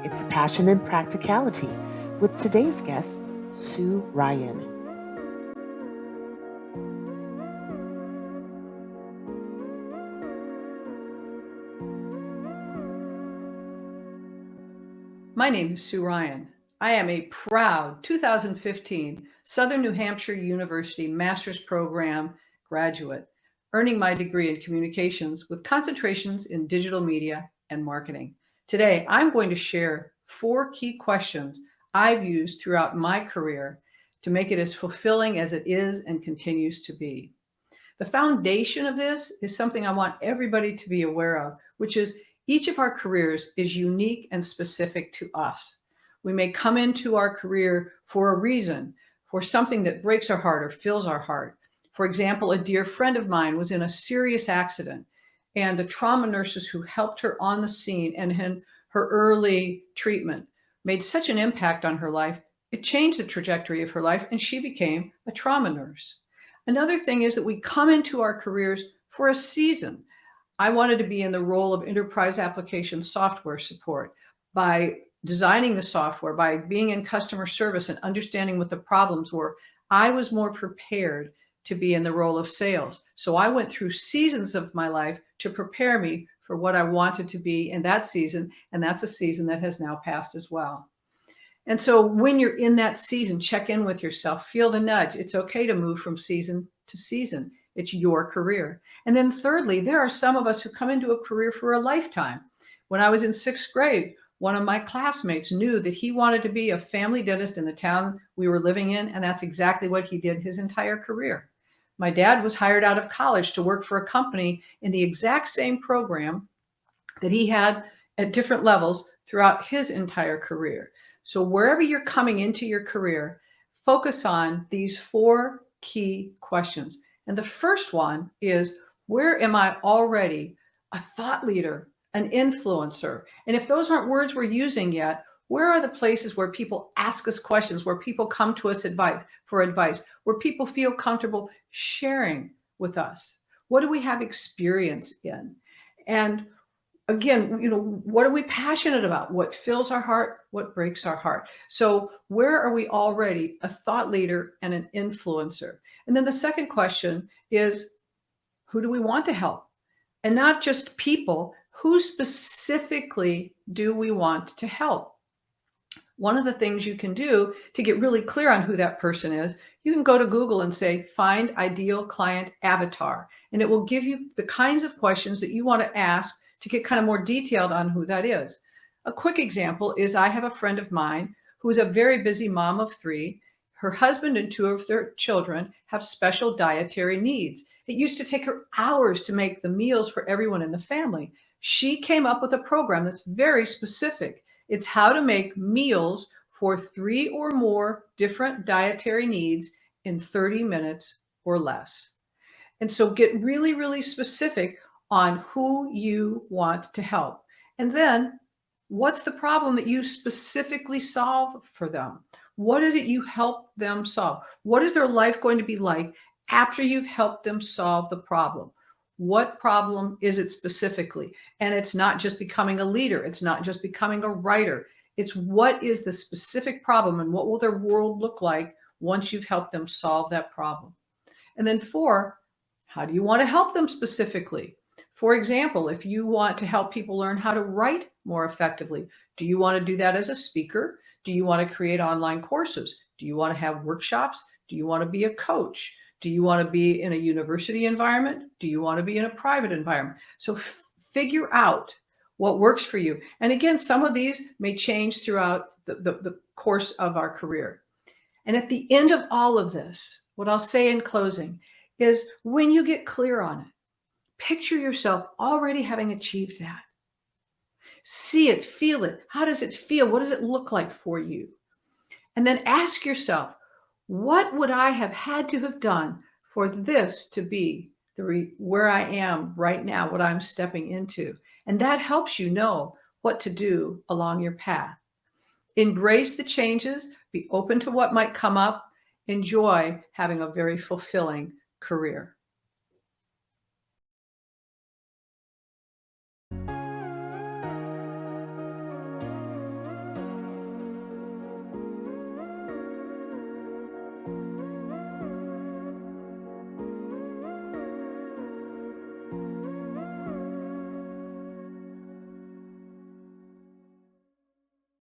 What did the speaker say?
It's Passion and Practicality with today's guest, Sue Ryan. My name is Sue Ryan. I am a proud 2015 Southern New Hampshire University Master's Program graduate, earning my degree in communications with concentrations in digital media and marketing. Today, I'm going to share 4 key questions I've used throughout my career to make it as fulfilling as it is and continues to be. The foundation of this is something I want everybody to be aware of, which is each of our careers is unique and specific to us. We may come into our career for a reason, for something that breaks our heart or fills our heart. For example, a dear friend of mine was in a serious accident, and the trauma nurses who helped her on the scene and in her early treatment made such an impact on her life, it changed the trajectory of her life, and she became a trauma nurse. Another thing is that we come into our careers for a season. I wanted to be in the role of enterprise application software support. By designing the software, by being in customer service and understanding what the problems were, I was more prepared to be in the role of sales. So I went through seasons of my life to prepare me for what I wanted to be in that season, and that's a season that has now passed as well. And so when you're in that season, check in with yourself, feel the nudge. It's okay to move from season to season. It's your career. And then thirdly, there are some of us who come into a career for a lifetime. When I was in 6th grade, one of my classmates knew that he wanted to be a family dentist in the town we were living in, and that's exactly what he did his entire career. My dad was hired out of college to work for a company in the exact same program that he had at different levels throughout his entire career. So wherever you're coming into your career, focus on these 4 key questions. And the first one is, where am I already a thought leader, an influencer? And if those aren't words we're using yet, where are the places where people ask us questions, where people come to us for advice, where people feel comfortable sharing with us? What do we have experience in? And again, what are we passionate about? What fills our heart? What breaks our heart? So where are we already a thought leader and an influencer? And then the second question is, who do we want to help? And not just people, who specifically do we want to help? One of the things you can do to get really clear on who that person is, you can go to Google and say, find ideal client avatar. And it will give you the kinds of questions that you want to ask to get kind of more detailed on who that is. A quick example is, I have a friend of mine who is a very busy mom of 3. Her husband and 2 of their children have special dietary needs. It used to take her hours to make the meals for everyone in the family. She came up with a program that's very specific. It's how to make meals for 3 or more different dietary needs in 30 minutes or less. And so get really, really specific on who you want to help. And then, what's the problem that you specifically solve for them? What is it you help them solve? What is their life going to be like after you've helped them solve the problem? What problem is it specifically? And it's not just becoming a leader. It's not just becoming a writer. It's what is the specific problem and what will their world look like once you've helped them solve that problem? And then 4, how do you want to help them specifically? For example, if you want to help people learn how to write more effectively, do you want to do that as a speaker? Do you want to create online courses? Do you want to have workshops? Do you want to be a coach? Do you want to be in a university environment? Do you want to be in a private environment? So figure out what works for you. And again, some of these may change throughout the course of our career. And at the end of all of this, what I'll say in closing is, when you get clear on it, picture yourself already having achieved that. See it, feel it. How does it feel? What does it look like for you? And then ask yourself, what would I have had to have done for this to be where I am right now, what I'm stepping into? And that helps you know what to do along your path. Embrace the changes, be open to what might come up, enjoy having a very fulfilling career.